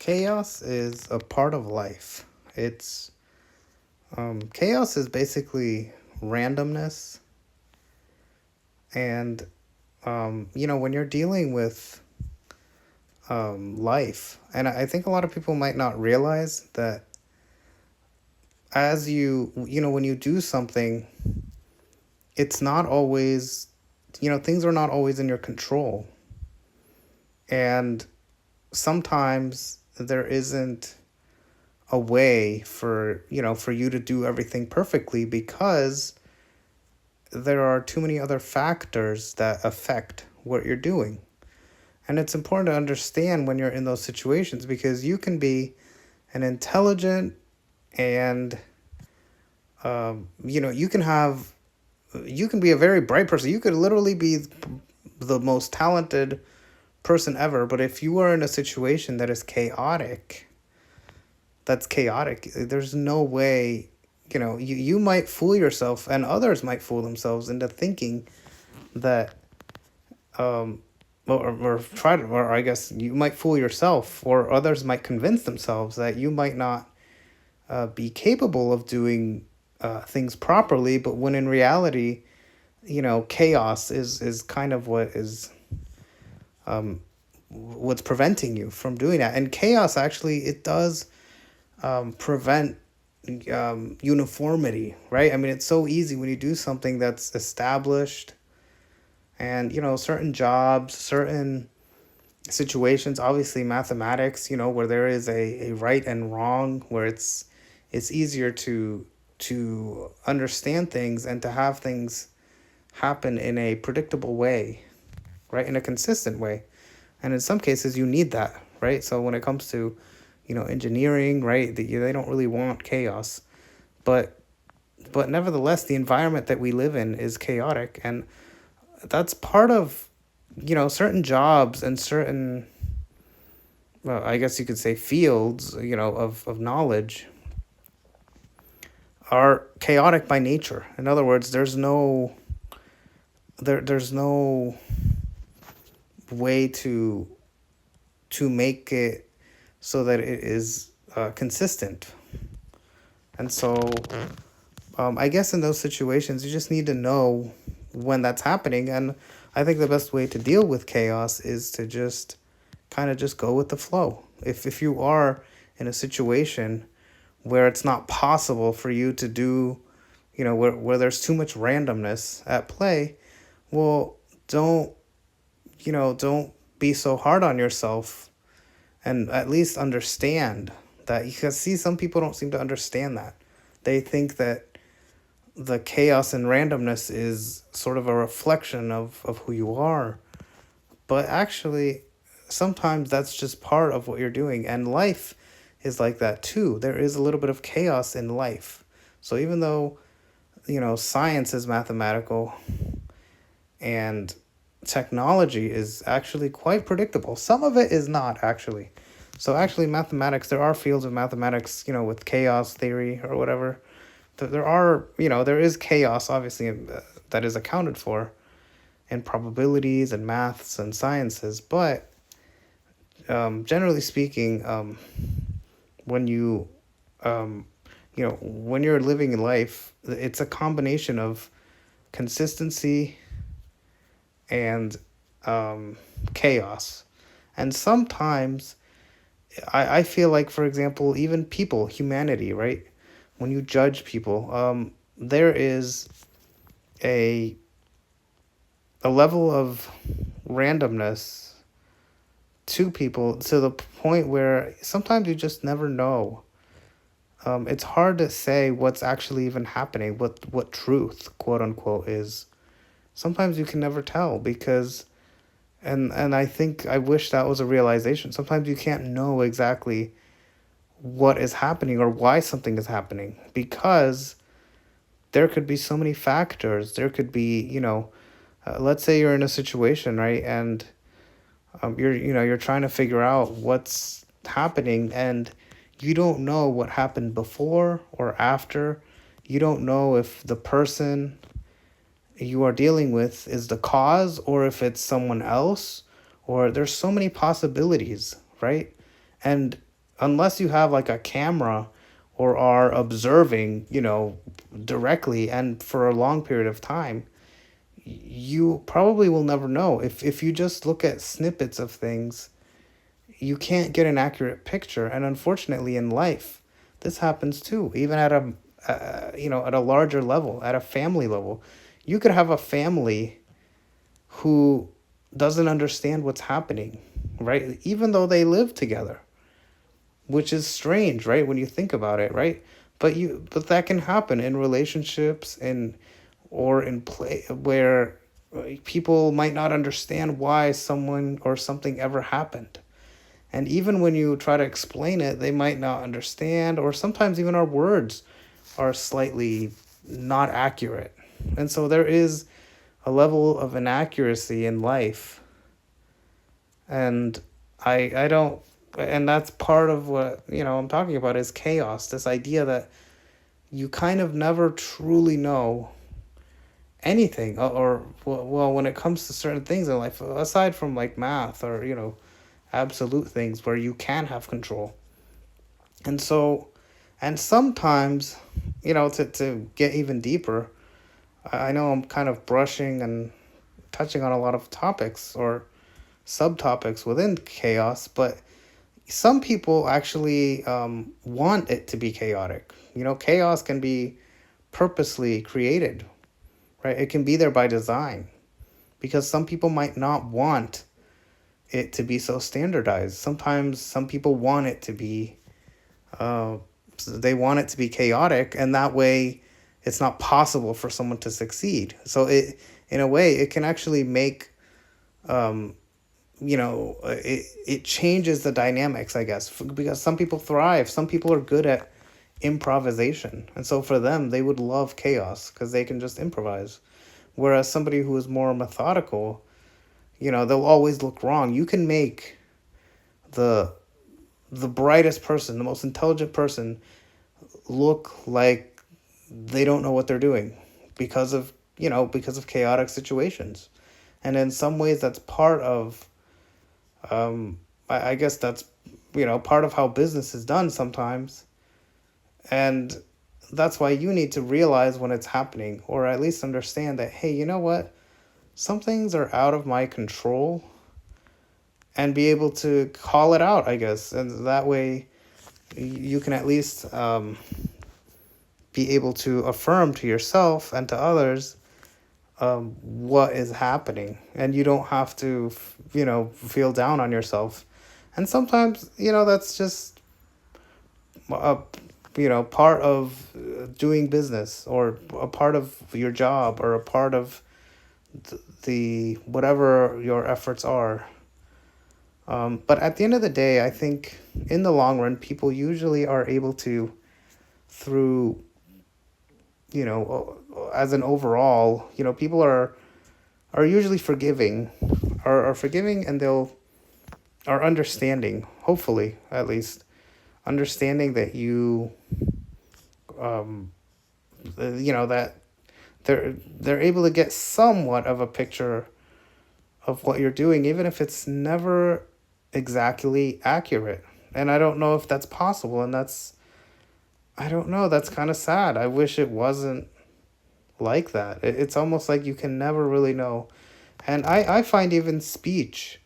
Chaos is a part of life. It's Chaos is basically randomness, and when you're dealing with life, and I think a lot of people might not realize that as when you do something, it's not always, things are not always in your control, and sometimes there isn't a way for you to do everything perfectly because there are too many other factors that affect what you're doing. And it's important to understand when you're in those situations because you can be an intelligent and you can be a very bright person. You could literally be the most talented person ever, but if you are in a situation that's chaotic, there's no way, you might fool yourself and others might fool themselves into thinking that or I guess you might fool yourself, or others might convince themselves that you might not be capable of doing things properly, but when in reality, chaos is kind of what's preventing you from doing that. And chaos actually, it does prevent uniformity, right? I mean, it's so easy when you do something that's established, and certain jobs, certain situations, obviously mathematics, where there is a right and wrong, where it's easier to understand things and to have things happen in a predictable way, right, in a consistent way. And in some cases you need that, right? So when it comes to engineering, right, they don't really want chaos, but nevertheless the environment that we live in is chaotic, and that's part of certain jobs and certain, well, I guess you could say fields, of knowledge are chaotic by nature. In other words, there's no way to make it so that it is consistent. And so I guess in those situations you just need to know when that's happening. And I think the best way to deal with chaos is to just kind of just go with the flow. If you are in a situation where it's not possible for you to do, where there's too much randomness at play, well, don't be so hard on yourself, and at least understand that. Because see, some people don't seem to understand that. They think that the chaos and randomness is sort of a reflection of who you are. But actually, sometimes that's just part of what you're doing. And life is like that too. There is a little bit of chaos in life. So even though, science is mathematical and technology is actually quite predictable, some of it is not actually. So actually mathematics, there are fields of mathematics, with chaos theory or whatever. There are, there is chaos, obviously, that is accounted for in probabilities and maths and sciences. But generally speaking, when when you're living in life, it's a combination of consistency and chaos. And sometimes I feel like, for example, even people, humanity, right? When you judge people, there is a level of randomness to people, to the point where sometimes you just never know. It's hard to say what's actually even happening, what truth, quote unquote, is. Sometimes you can never tell because, and I think I wish that was a realization. Sometimes you can't know exactly what is happening or why something is happening because there could be so many factors. There could be, let's say you're in a situation, right, and you're trying to figure out what's happening, and you don't know what happened before or after. You don't know if the person you are dealing with is the cause or if it's someone else, or there's so many possibilities, right? And unless you have like a camera or are observing, directly and for a long period of time, you probably will never know. If you just look at snippets of things, you can't get an accurate picture. And unfortunately, in life, this happens too. Even at at a larger level, at a family level, you could have a family who doesn't understand what's happening, right? Even though they live together, which is strange, right? When you think about it, right? But that can happen in relationships and or in play where people might not understand why someone or something ever happened. And even when you try to explain it, they might not understand, or sometimes even our words are slightly not accurate. And so there is a level of inaccuracy in life. And I don't, and that's part of what, I'm talking about is chaos, this idea that you kind of never truly know anything or well, when it comes to certain things in life, aside from like math or, absolute things where you can have control. And so, and sometimes, to get even deeper, I know I'm kind of brushing and touching on a lot of topics or subtopics within chaos, but some people actually want it to be chaotic. Chaos can be purposely created, right? It can be there by design because some people might not want it to be so standardized. Sometimes some people want it to be, uh, they want it to be chaotic, and that way it's not possible for someone to succeed. So in a way, it can actually make, um, it changes the dynamics, I guess, because some people thrive, some people are good at improvisation. And so for them, they would love chaos because they can just improvise. Whereas somebody who is more methodical, they'll always look wrong. You can make the the brightest person, the most intelligent person look like they don't know what they're doing because of chaotic situations. And in some ways that's part of I guess that's part of how business is done sometimes. And that's why you need to realize when it's happening, or at least understand that, hey, you know what? Some things are out of my control, and be able to call it out, I guess. And that way you can at least be able to affirm to yourself and to others what is happening. And you don't have to, feel down on yourself. And sometimes, that's just a, part of doing business, or a part of your job, or a part of the whatever your efforts are. But at the end of the day, I think in the long run, people usually are able to, through, as an overall, people are usually forgiving, are forgiving, and they'll are understanding, hopefully, at least, understanding that um, that they're able to get somewhat of a picture of what you're doing, even if it's never exactly accurate. And I don't know if that's possible, and I don't know, that's kind of sad. I wish it wasn't like that. It's almost like you can never really know. And I find even speech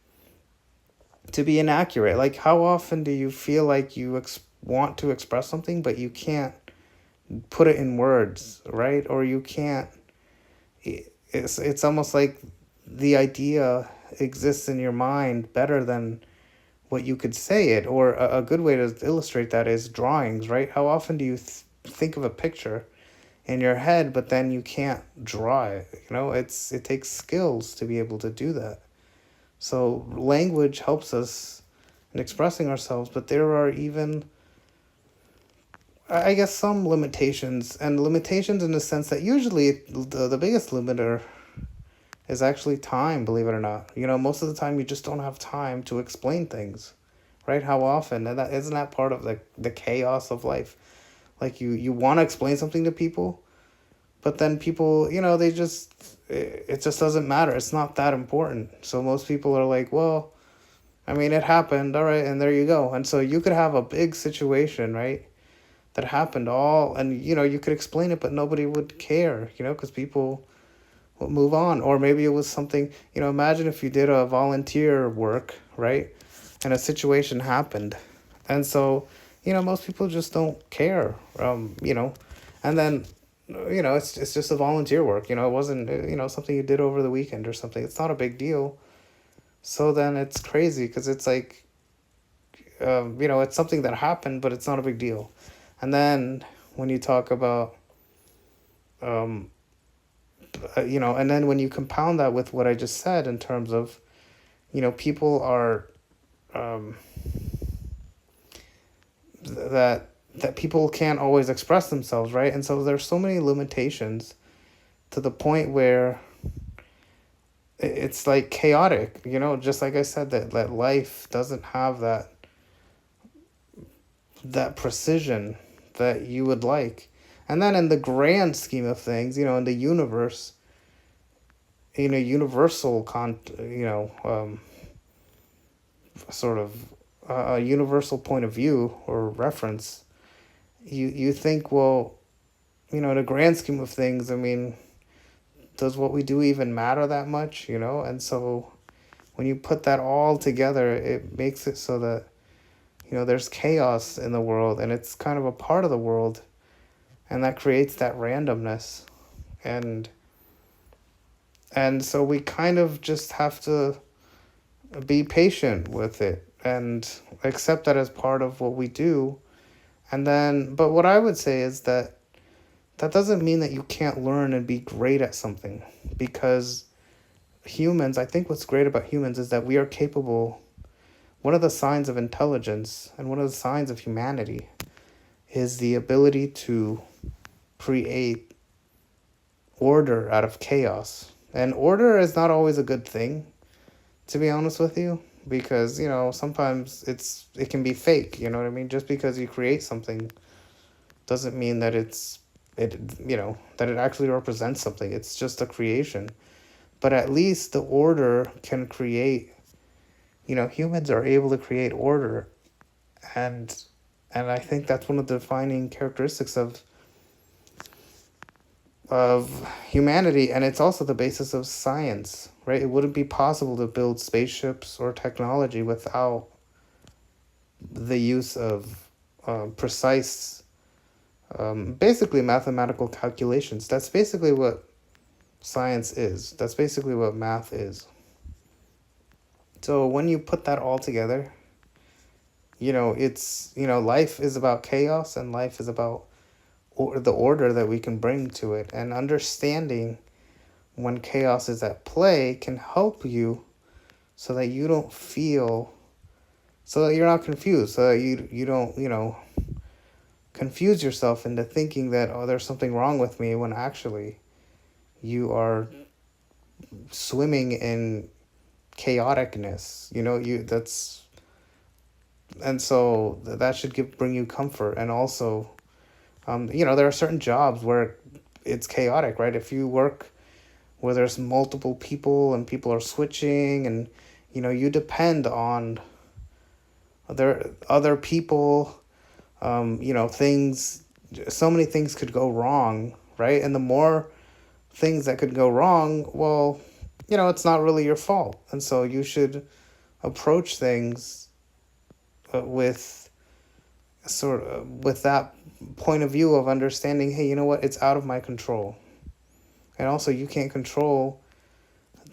to be inaccurate. Like, how often do you feel like you want to express something, but you can't put it in words, right? Or you can't, it's almost like the idea exists in your mind better than what you could say it. Or a good way to illustrate that is drawings, right? How often do you think of a picture in your head, but then you can't draw it? It takes skills to be able to do that. So language helps us in expressing ourselves, but there are even, I guess, some limitations, and limitations in the sense that usually the biggest limiter is actually time, believe it or not. Most of the time you just don't have time to explain things, right? How often? And that isn't that part of the chaos of life? Like you want to explain something to people, but then people, they just, it just doesn't matter. It's not that important. So most people are like, well, I mean, it happened, all right, and there you go. And so you could have a big situation, right, that happened all, and you could explain it, but nobody would care, because people would move on. Or maybe it was something, imagine if you did a volunteer work, right, and a situation happened, and so, most people just don't care, and then, it's just a volunteer work, it wasn't, something you did over the weekend or something. It's not a big deal. So then it's crazy because it's like, it's something that happened, but it's not a big deal. And then when you talk about, um, and then when you compound that with what I just said in terms of, people are, um, that people can't always express themselves, right? And so there's so many limitations to the point where it's like chaotic, just like I said, that life doesn't have that precision that you would like. And then in the grand scheme of things, in the universe, universal sort of a universal point of view or reference, you think, well, in the grand scheme of things, I mean, does what we do even matter that much, And so when you put that all together, it makes it so that, there's chaos in the world, and it's kind of a part of the world, and that creates that randomness. and and so we kind of just have to be patient with it and accept that as part of what we do. And then, but what I would say is that that doesn't mean that you can't learn and be great at something, because humans, I think what's great about humans is that we are capable. One of the signs of intelligence and one of the signs of humanity is the ability to create order out of chaos. And order is not always a good thing, to be honest with you, because, sometimes it can be fake, you know what I mean? Just because you create something doesn't mean that that it actually represents something. It's just a creation. But at least the order can create, humans are able to create order. And and I think that's one of the defining characteristics of humanity, and it's also the basis of science, right? It wouldn't be possible to build spaceships or technology without the use of precise, basically mathematical calculations. That's basically what science is. That's basically what math is. So when you put that all together, it's, life is about chaos, and life is about the order that we can bring to it. And understanding when chaos is at play can help you so that you don't feel, so that you're not confused, so that you don't, confuse yourself into thinking that, oh, there's something wrong with me, when actually you are swimming in chaoticness, and so that should bring you comfort. And also, there are certain jobs where it's chaotic, right? If you work where there's multiple people and people are switching, and you depend on other people, things, so many things could go wrong, right? And the more things that could go wrong, well, it's not really your fault. And so you should approach things with with that point of view of understanding, hey, you know what, it's out of my control. And also, you can't control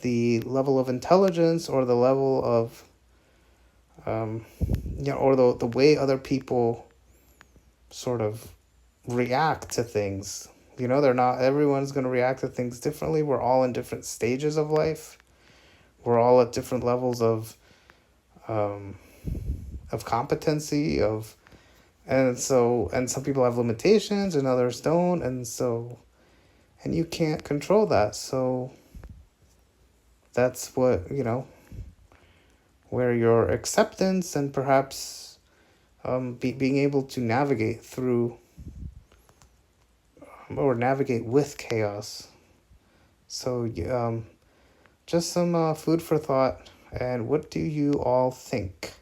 the level of intelligence or the level of, or the way other people sort of react to things. They're not, everyone's going to react to things differently. We're all in different stages of life. We're all at different levels um, of competency, and some people have limitations and others don't. And you can't control that. So that's what, where your acceptance and perhaps being able to navigate through, or navigate with chaos. So just some food for thought. And what do you all think?